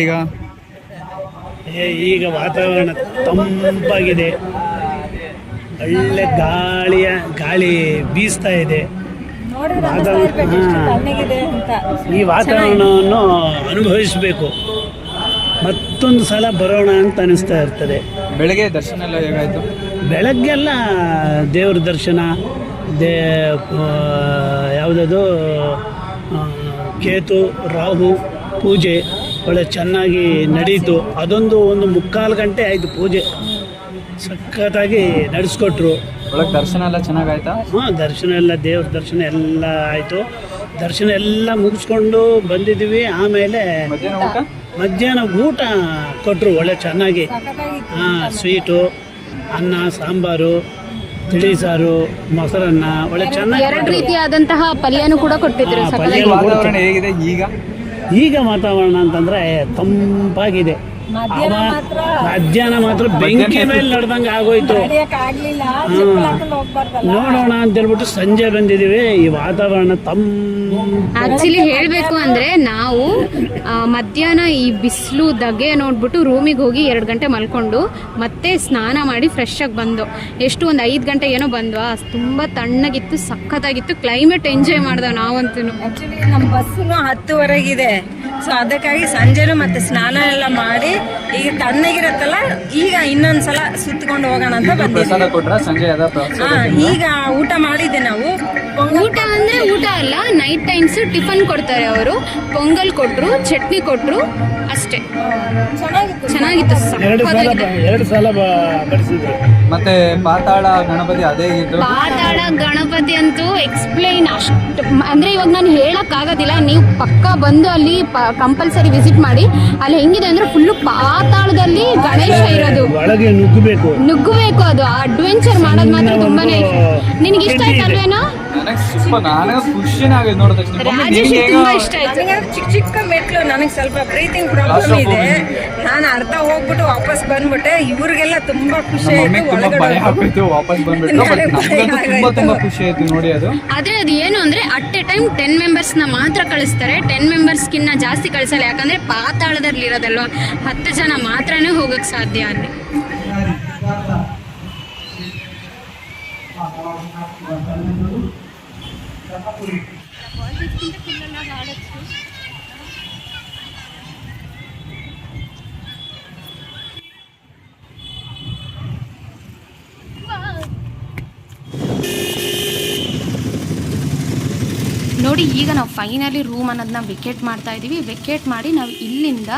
ಈಗ ವಾತಾವರಣ ತಂಪಾಗಿದೆ, ಒಳ್ಳೆ ಗಾಳಿ ಬೀಸ್ತಾ ಇದೆ. ಈ ವಾತಾವರಣವನ್ನು ಅನುಭವಿಸಬೇಕು, ಮತ್ತೊಂದು ಸಲ ಬರೋಣ ಅಂತ ಅನಿಸ್ತಾ ಇರ್ತದೆ. ಬೆಳಗ್ಗೆ ದರ್ಶನ ಎಲ್ಲ ಹೇಗಾಯಿತು? ಬೆಳಗ್ಗೆಲ್ಲ ದೇವ್ರ ದರ್ಶನ, ಯಾವುದದು ಕೇತು ರಾಹು ಪೂಜೆ ಒಳ್ಳೆ ಚೆನ್ನಾಗಿ ನಡೀತು. ಅದೊಂದು 1.25 ಗಂಟೆ ಆಯಿತು ಪೂಜೆ, ಸಖತ್ತಾಗಿ ನಡೆಸ್ಕೊಟ್ರು. ಒಳಗೆ ದರ್ಶನ ಎಲ್ಲ ಚೆನ್ನಾಗಾಯ್ತಾ? ಹಾಂ, ದರ್ಶನ ಎಲ್ಲ, ದೇವ್ರ ದರ್ಶನ ಎಲ್ಲ ಆಯಿತು. ದರ್ಶನ ಎಲ್ಲ ಮುಗಿಸ್ಕೊಂಡು ಬಂದಿದ್ದೀವಿ. ಆಮೇಲೆ ಮಧ್ಯಾಹ್ನ ಊಟ ಕೊಟ್ಟರು ಒಳ್ಳೆ ಚೆನ್ನಾಗಿ. ಹಾಂ, ಸ್ವೀಟು, ಅನ್ನ, ಸಾಂಬಾರು, ತಿಳಿ ಸಾರು, ಮೊಸರನ್ನ, ಒಳ್ಳೆ ಚೆನ್ನಾಗಿ 2 ರೀತಿಯಾದಂತಹ ಪಲ್ಯನೂ ಕೂಡ ಕೊಟ್ಟಿದ್ರು. ವಾತಾವರಣ ಹೇಗಿದೆ ಈಗ ವಾತಾವರಣ ಅಂತಂದ್ರೆ ತಂಪಾಗಿದೆ. ಮಧ್ಯಾಹ್ನ ಮಾತ್ರ ಬೆಂಕಿ ಮೇಲೆ ನಡೆದಂಗೆ ಆಗೋಯ್ತು. ನೋಡೋಣ ಅಂತ ಹೇಳ್ಬಿಟ್ಟು ಸಂಜೆ ಬಂದಿದ್ದೀವಿ. ಈ ವಾತಾವರಣ ಆಕ್ಚುಲಿ ಹೇಳಬೇಕು ಅಂದರೆ ನಾವು ಮಧ್ಯಾಹ್ನ ಈ ಬಿಸಿಲು ದಗೆ ನೋಡ್ಬಿಟ್ಟು ರೂಮಿಗೆ ಹೋಗಿ 2 ಗಂಟೆ ಮಲ್ಕೊಂಡು ಮತ್ತೆ ಸ್ನಾನ ಮಾಡಿ ಫ್ರೆಶ್ ಆಗಿ ಬಂದು ಎಷ್ಟು ಒಂದು 5 ಗಂಟೆ ಏನೋ ಬಂದ್ವಾ. ತುಂಬ ತಣ್ಣಗಿತ್ತು, ಸಖತ್ತಾಗಿತ್ತು. ಕ್ಲೈಮೇಟ್ ಎಂಜಾಯ್ ಮಾಡ್ದೋ ನಾವಂತೂ. ಆ್ಯಕ್ಚುಲಿ ನಮ್ಮ ಬಸ್ಸು 10:15 ಸೊ ಅದಕ್ಕಾಗಿ ಸಂಜೆನೂ ಮತ್ತೆ ಸ್ನಾನ ಎಲ್ಲ ಮಾಡಿ ಈಗ ತಣ್ಣಗಿರತ್ತಲ್ಲ, ಈಗ ಇನ್ನೊಂದ್ಸಲ ಸುತ್ತಕೊಂಡು ಹೋಗೋಣ ಅಂತ ಬಂದಿದ್ದೀವಿ. ಈಗ ಊಟ ಮಾಡಿದ್ದೆ ನಾವು. ಊಟ ಅಂದರೆ ಊಟ ಅಲ್ಲ, ನೈಟ್ ಟೈಮ್ಸ್ ಟಿಫನ್ ಕೊಡ್ತಾರೆ ಅವರು. ಪೊಂಗಲ್ ಕೊಟ್ಟರು, ಚಟ್ನಿ ಕೊಟ್ಟರು, ಅಷ್ಟೇ. ಚೆನ್ನಾಗಿತ್ತು. 2 ಸಲ ಬಡಿಸಿದ್ರು. ಮತ್ತೆ ಪಾತಾಳ ಗಣಪತಿ ಅದೇ ಇದ್ದು. ಪಾತಾಳ ಗಣಪತಿ ಅಂತೂ ಎಕ್ಸ್ಪ್ಲೈನ್ ಅಷ್ಟು ಅಂದ್ರೆ ಇವಾಗ ನಾನು ಹೇಳಕ್ ಆಗೋದಿಲ್ಲ. ನೀವು ಪಕ್ಕ ಬಂದು ಅಲ್ಲಿ ಕಂಪಲ್ಸರಿ ವಿಸಿಟ್ ಮಾಡಿ. ಅಲ್ಲಿ ಹೆಂಗಿದೆ ಅಂದ್ರೆ ಫುಲ್ಲು ಪಾತಾಳದಲ್ಲಿ ಗಣೇಶ ಇರೋದು, ಒಳಗೆ ನುಗ್ಗಬೇಕು. ಅದು ಅಡ್ವೆಂಚರ್ ಮಾಡೋದು ಮಾತ್ರ ತುಂಬಾನೇ ನಿನಗೆ ಇಷ್ಟ ಆಯ್ತಲ್ವೇನೋ? ನನಗೆ ಖುಷಿನೇ ಆಗಿದೆ ನೋಡಿದ ತಕ್ಷಣ. ರಾಜೇಶ್ ತುಂಬಾ ಇಷ್ಟ ಆಯ್ತು. ನನಗೆ ಚಿಕ್ಕ ಮೆಟ್ಲು, ನನಗೆ ಸ್ವಲ್ಪ ಬ್ರೀತಿಂಗ್ ಪ್ರಾಬ್ಲಮ್ ಇದೆ. ನಾನು ಅರ್ಧ ಹೋಗ್ಬಿಟ್ಟು ವಾಪಸ್ ಬಂದ್ಬಿಟ್ಟೆ. ಇವ್ರಿಗೆಲ್ಲ ತುಂಬಾ ಖುಷಿ ಆಯ್ತು. ತುಂಬಾ ಭಯ ಆಗೋಯ್ತು ವಾಪಸ್ ಬಂದ್ಬಿಟ್ಟು. ಬಟ್ ನಮಗಂತೂ ತುಂಬಾ ಖುಷಿ ಆಯ್ತು ನೋಡಿ ಅದು. ಆದ್ರೆ ಅದು ಏನು ಅಂದ್ರೆ ಅಟ್ ಎ ಟೈಮ್ 10 ಮೆಂಬರ್ಸ್ ನ ಮಾತ್ರ ಕಳಿಸ್ತಾರೆ. 10 ಮೆಂಬರ್ಸ್ ಕಿನ್ನ ಜಾಸ್ತಿ ಕಳಿಸಲ್ಲ. ಯಾಕಂದ್ರೆ ಪಾತಾಳದಲ್ಲಿ ಇರೋದಲ್ವಾ, 10 ಜನ ಮಾತ್ರನೇ ಹೋಗಕ್ ಸಾಧ್ಯ ಅಲ್ಲಿ. ನೋಡಿ ಈಗ ನಾವು ಫೈನಲಿ ರೂಮ್ ಅನ್ನೋದನ್ನ ವೆಕೇಟ್ ಮಾಡ್ತಾ ಇದ್ದೀವಿ. ವೆಕೇಟ್ ಮಾಡಿ ನಾವು ಇಲ್ಲಿಂದ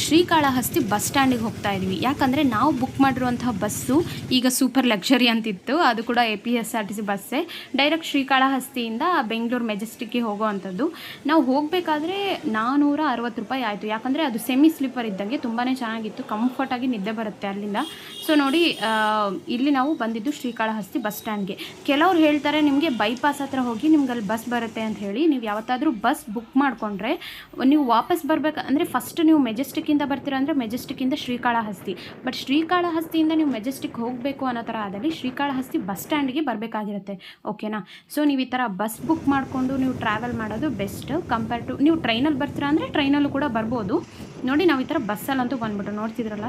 ಶ್ರೀಕಾಳಹಸ್ತಿ ಬಸ್ ಸ್ಟ್ಯಾಂಡಿಗೆ ಹೋಗ್ತಾ ಇದ್ದೀವಿ. ಯಾಕಂದರೆ ನಾವು ಬುಕ್ ಮಾಡಿರುವಂತಹ ಬಸ್ಸು ಈಗ ಸೂಪರ್ ಲಕ್ಸುರಿ ಅಂತಿತ್ತು. ಅದು ಕೂಡ APSRTC ಬಸ್ಸೇ. ಡೈರೆಕ್ಟ್ ಶ್ರೀಕಾಳಹಸ್ತಿಯಿಂದ ಬೆಂಗಳೂರು ಮೆಜೆಸ್ಟಿಕ್ಗೆ ಹೋಗೋವಂಥದ್ದು. ನಾವು ಹೋಗಬೇಕಾದ್ರೆ 460 ರೂಪಾಯಿ ಆಯಿತು. ಯಾಕಂದರೆ ಅದು ಸೆಮಿ ಸ್ಲೀಪರ್ ಇದ್ದಂಗೆ ತುಂಬಾ ಚೆನ್ನಾಗಿತ್ತು. ಕಂಫರ್ಟಾಗಿ ನಿದ್ದೆ ಬರುತ್ತೆ ಅಲ್ಲಿಂದ. ಸೊ ನೋಡಿ ಇಲ್ಲಿ ನಾವು ಬಂದಿದ್ದು ಶ್ರೀಕಾಳಹಸ್ತಿ ಬಸ್ ಸ್ಟ್ಯಾಂಡ್ಗೆ. ಕೆಲವ್ರು ಹೇಳ್ತಾರೆ ನಿಮಗೆ ಬೈಪಾಸ್ ಹತ್ರ ಹೋಗಿ ನಿಮ್ಗೆ ಅಲ್ಲಿ ಬಸ್ ಬರುತ್ತೆ ಅಂತ ಹೇಳಿ. ನೀವು ಯಾವತ್ತಾದರೂ ಬಸ್ ಬುಕ್ ಮಾಡಿಕೊಂಡ್ರೆ ನೀವು ವಾಪಸ್ ಬರಬೇಕು ಅಂದರೆ ಫಸ್ಟ್ ನೀವು ಮೆಜೆಸ್ಟಿಕ್ಕಿಂದ ಬರ್ತೀರಾ ಅಂದರೆ ಮೆಜೆಸ್ಟಿಕ್ಕಿಂದ ಶ್ರೀಕಾಳಹಸ್ತಿ. ಬಟ್ ಶ್ರೀಕಾಳಹಸ್ತಿಯಿಂದ ನೀವು ಮೆಜೆಸ್ಟಿಕ್ ಹೋಗಬೇಕು ಅನ್ನೋ ಥರ ಆದಲ್ಲಿ ಶ್ರೀಕಾಳಹಸ್ತಿ ಬಸ್ ಸ್ಟ್ಯಾಂಡ್ಗೆ ಬರಬೇಕಾಗಿರುತ್ತೆ. ಓಕೆನಾ? ಸೊ ನೀವು ಈ ಥರ ಬಸ್ ಬುಕ್ ಮಾಡಿಕೊಂಡು ನೀವು ಟ್ರಾವೆಲ್ ಮಾಡೋದು ಬೆಸ್ಟ್ ಕಂಪೇರ್ ಟು ನೀವು ಟ್ರೈನಲ್ಲಿ ಬರ್ತೀರಾ ಅಂದರೆ ಟ್ರೈನಲ್ಲೂ ಕೂಡ ಬರ್ಬೋದು. ನೋಡಿ ನಾವು ಈ ಥರ ಬಸ್ಸಲ್ಲಂತೂ ಬಂದ್ಬಿಟ್ಟು ನೋಡ್ತಿದ್ರಲ್ಲ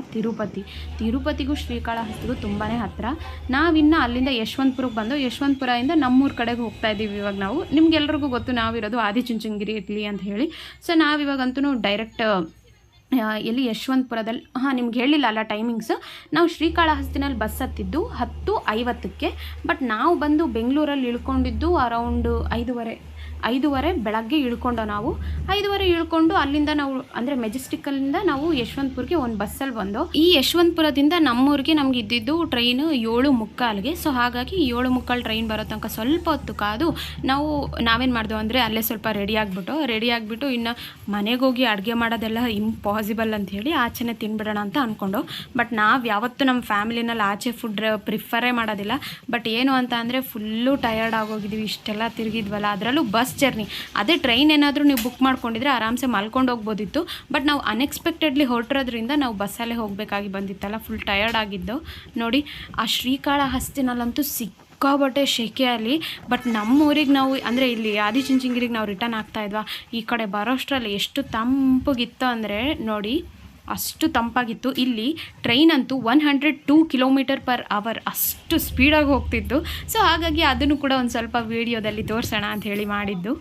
ತಿರುಪತಿಗೂ ಶ್ರೀಕಾಳಹಸ್ತಿಗೂ ತುಂಬಾ ಹತ್ತಿರ. ನಾವಿನ್ನು ಅಲ್ಲಿಂದ ಯಶವಂತಪುರಕ್ಕೆ ಬಂದು ಯಶವಂತಪುರದಿಂದ ನಮ್ಮೂರ ಕಡೆಗೆ ಹೋಗ್ತಾ ಇದ್ದೀವಿ. ಇವಾಗ ನಾವು ನಿಮ್ಗೆಲ್ರಿಗೂ ಗೊತ್ತು ನಾವಿರೋದು ಆದಿಚುಂಚನಗಿರಿ ಇಟ್ಲಿ ಅಂತ ಹೇಳಿ. ಸೊ ನಾವಿವಾಗಂತೂ ಡೈರೆಕ್ಟ್ ಎಲ್ಲಿ ಯಶವಂತಪುರದಲ್ಲಿ ನಿಮ್ಗೆ ಹೇಳಿಲ್ಲ ಅಲ್ಲ ಟೈಮಿಂಗ್ಸ್. ನಾವು ಶ್ರೀಕಾಳಹಸ್ತಿನಲ್ಲಿ ಬಸ್ ಹತ್ತಿದ್ದು 10:50ಕ್ಕೆ. ಬಟ್ ನಾವು ಬಂದು ಬೆಂಗಳೂರಲ್ಲಿ ಇಳ್ಕೊಂಡಿದ್ದು ಅರೌಂಡ್ 5:30 ಬೆಳಗ್ಗೆ ಇಳ್ಕೊಂಡು ನಾವು 5:30 ಇಳ್ಕೊಂಡು ಅಲ್ಲಿಂದ ನಾವು ಅಂದರೆ ಮೆಜೆಸ್ಟಿಕ್ಕಲ್ಲಿಂದ ನಾವು ಯಶವಂತಪುರಕ್ಕೆ ಒಂದು ಬಸ್ಸಲ್ಲಿ ಬಂದು ಈ ಯಶವಂತಪುರದಿಂದ ನಮ್ಮೂರಿಗೆ ನಮ್ಗೆ ಇದ್ದಿದ್ದು ಟ್ರೈನು 7:45ಗೆ. ಸೊ ಹಾಗಾಗಿ 7:45 ಟ್ರೈನ್ ಬರೋ ತನಕ ಸ್ವಲ್ಪ ಹೊತ್ತು ಕಾದು ನಾವೇನು ಮಾಡಿದೆವು ಅಂದರೆ ಅಲ್ಲೇ ಸ್ವಲ್ಪ ರೆಡಿ ಆಗಿಬಿಟ್ಟು ಇನ್ನು ಮನೆಗೆ ಹೋಗಿ ಅಡುಗೆ ಮಾಡೋದೆಲ್ಲ ಇಂಪಾಸಿಬಲ್ ಅಂತ ಹೇಳಿ ಆಚೆನೇ ತಿನ್ಬಿಡೋಣ ಅಂತ ಅಂದ್ಕೊಂಡು. ಬಟ್ ನಾವು ಯಾವತ್ತೂ ನಮ್ಮ ಫ್ಯಾಮಿಲಿನಲ್ಲಿ ಆಚೆ ಫುಡ್ ಪ್ರಿಫರೇ ಮಾಡೋದಿಲ್ಲ. ಬಟ್ ಏನು ಅಂತ ಅಂದರೆ ಫುಲ್ಲು ಟಯರ್ಡ್ ಆಗೋಗಿದ್ದೀವಿ. ಇಷ್ಟೆಲ್ಲ ತಿರುಗಿದ್ವಲ್ಲ, ಅದರಲ್ಲೂ ಬಸ್ ಜರ್ನಿ. ಅದೇ ಟ್ರೈನ್ ಏನಾದರೂ ನೀವು ಬುಕ್ ಮಾಡ್ಕೊಂಡಿದ್ರೆ ಆರಾಮ್ಸೆ ಮಲ್ಕೊಂಡು ಹೋಗ್ಬೋದಿತ್ತು. ಬಟ್ ನಾವು ಅನ್ಎಕ್ಸ್ಪೆಕ್ಟೆಡ್ಲಿ ಹೊರಟಿರೋದ್ರಿಂದ ನಾವು ಬಸ್ಸಲ್ಲೇ ಹೋಗಬೇಕಾಗಿ ಬಂದಿತ್ತಲ್ಲ, ಫುಲ್ ಟಯರ್ಡ್ ಆಗಿದ್ದು. ನೋಡಿ ಆ ಶ್ರೀಕಾಳಹಸ್ತಿನಲ್ಲಂತೂ ಸಿಕ್ಕಾಬಟ್ಟೆ ಶೆಕೆಯಲ್ಲಿ. ಬಟ್ ನಮ್ಮೂರಿಗೆ ನಾವು ಅಂದರೆ ಇಲ್ಲಿ ಆದಿಚುಂಚನಗಿರಿಗೆ ನಾವು ರಿಟರ್ನ್ ಆಗ್ತಾಯಿದ್ವಾ, ಈ ಕಡೆ ಬರೋಷ್ಟರಲ್ಲಿ ಎಷ್ಟು ತಂಪಗಿತ್ತು ಅಂದರೆ ನೋಡಿ ಅಷ್ಟು ತಂಪಾಗಿತ್ತು. ಇಲ್ಲಿ ಟ್ರೈನ್ ಅಂತೂ 102 km/h ಅಷ್ಟು ಸ್ಪೀಡಾಗಿ ಹೋಗ್ತಿತ್ತು. ಸೊ ಹಾಗಾಗಿ ಅದನ್ನು ಕೂಡ ಒಂದು ಸ್ವಲ್ಪ ವೀಡಿಯೋದಲ್ಲಿ ತೋರಿಸೋಣ ಅಂತ ಹೇಳಿ ಮಾಡಿದ್ದು.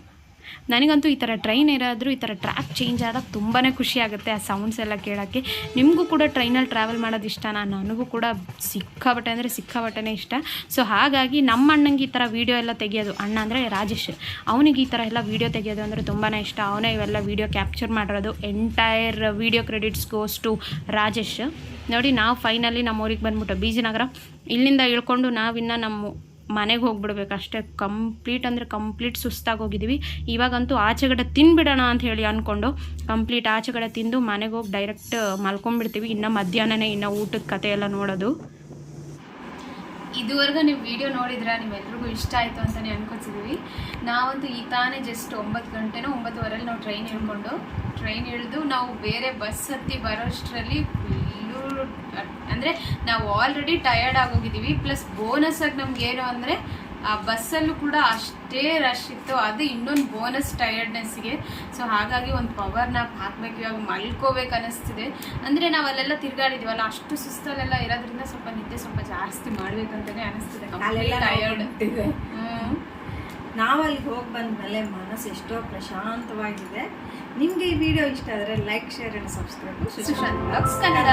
ನನಗಂತೂ ಈ ಥರ ಟ್ರೈನ್ ಏನಾದರೂ ಈ ಥರ ಟ್ರ್ಯಾಕ್ ಚೇಂಜ್ ಆದಾಗ ತುಂಬಾ ಖುಷಿ ಆಗುತ್ತೆ ಆ ಸೌಂಡ್ಸ್ ಎಲ್ಲ ಕೇಳೋಕ್ಕೆ. ನಿಮಗೂ ಕೂಡ ಟ್ರೈನಲ್ಲಿ ಟ್ರಾವೆಲ್ ಮಾಡೋದು ಇಷ್ಟನಾ? ನನಗೂ ಕೂಡ ಸಿಕ್ಕಾಬಟ್ಟೆನೇ ಇಷ್ಟ. ಸೊ ಹಾಗಾಗಿ ನಮ್ಮ ಅಣ್ಣಂಗೆ ಈ ಥರ ವೀಡಿಯೋ ಎಲ್ಲ ತೆಗೆಯೋದು, ಅಣ್ಣ ಅಂದರೆ ರಾಜೇಶ್, ಅವನಿಗೆ ಈ ಥರ ಎಲ್ಲ ವೀಡಿಯೋ ತೆಗೆಯೋದು ಅಂದರೆ ತುಂಬಾ ಇಷ್ಟ. ಅವನೇ ಇವೆಲ್ಲ ವೀಡಿಯೋ ಕ್ಯಾಪ್ಚರ್ ಮಾಡಿರೋದು. Entire video credits goes to Rajesh. ನೋಡಿ ನಾವು ಫೈನಲಿ ನಮ್ಮ ಊರಿಗೆ ಬಂದ್ಬಿಟ್ಟು ಬೀಜನಗರ ಇಲ್ಲಿಂದ ಇಳ್ಕೊಂಡು ನಾವಿನ್ನು ನಮ್ಮ ಮನೆಗೆ ಹೋಗ್ಬಿಡ್ಬೇಕು ಅಷ್ಟೇ. ಕಂಪ್ಲೀಟ್ ಸುಸ್ತಾಗಿ ಹೋಗಿದ್ದೀವಿ. ಇವಾಗಂತೂ ಆಚೆಗಡೆ ತಿನ್ಬಿಡೋಣ ಅಂತ ಹೇಳಿ ಅಂದ್ಕೊಂಡು ಕಂಪ್ಲೀಟ್ ಆಚೆಗಡೆ ತಿಂದು ಮನೆಗೆ ಹೋಗಿ ಡೈರೆಕ್ಟ್ ಮಲ್ಕೊಂಡ್ಬಿಡ್ತೀವಿ. ಇನ್ನು ಮಧ್ಯಾಹ್ನನೇ ಇನ್ನು ಊಟದ ಕತೆ ಎಲ್ಲ ನೋಡೋದು. ಇದುವರೆಗೂ ನೀವು ವಿಡಿಯೋ ನೋಡಿದ್ರೆ ನಿಮ್ಮೆಲ್ರಿಗೂ ಇಷ್ಟ ಆಯಿತು ಅಂತಲೇ ಅನ್ಕೊತಿದ್ದೀವಿ. ನಾವಂತೂ ಈ ತಾನೇ ಜಸ್ಟ್ 9 ಗಂಟೆನೋ 9:15 ನಾವು ಟ್ರೈನ್ ಇಳಿದು ನಾವು ಬೇರೆ ಬಸ್ ಹತ್ತಿ ಬರೋಷ್ಟರಲ್ಲಿ ಅಂದರೆ ನಾವು ಆಲ್ರೆಡಿ ಟಯರ್ಡ್ ಆಗೋಗಿದ್ದೀವಿ. ಪ್ಲಸ್ ಬೋನಸ್ ಆಗಿ ನಮಗೇನು ಅಂದರೆ ಆ ಬಸ್ಸಲ್ಲೂ ಕೂಡ ಅಷ್ಟೇ ರಶ್ ಇತ್ತು. ಅದು ಇನ್ನೊಂದು ಬೋನಸ್ ಟಯರ್ಡ್ನೆಸ್ಗೆ. ಸೊ ಹಾಗಾಗಿ ಒಂದು ಪವರ್ ನ್ಯಾಪ್ ಹಾಕಬೇಕು, ಇವಾಗ ಮಲ್ಕೋಬೇಕು ಅನ್ನಿಸ್ತಿದೆ. ಅಂದರೆ ನಾವು ಅಲ್ಲೆಲ್ಲ ತಿರುಗಾಡಿದ್ದೀವಲ್ಲ, ಅಷ್ಟು ಸುಸ್ತಲ್ಲೆಲ್ಲ ಇರೋದ್ರಿಂದ ಸ್ವಲ್ಪ ನಿದ್ದೆ ಸ್ವಲ್ಪ ಜಾಸ್ತಿ ಮಾಡಬೇಕಂತಲೇ ಅನ್ನಿಸ್ತಿದೆ. ಟಯರ್ಡ್ ನಾವು ಅಲ್ಲಿಗೆ ಹೋಗಿ ಬಂದಮೇಲೆ ಮನಸ್ಸು ಎಷ್ಟೋ ಪ್ರಶಾಂತವಾಗಿದೆ. ನಿಮಗೆ ಈ ವಿಡಿಯೋ ಇಷ್ಟ ಆದರೆ like, share and subscribe. Sushant blogs Kannada.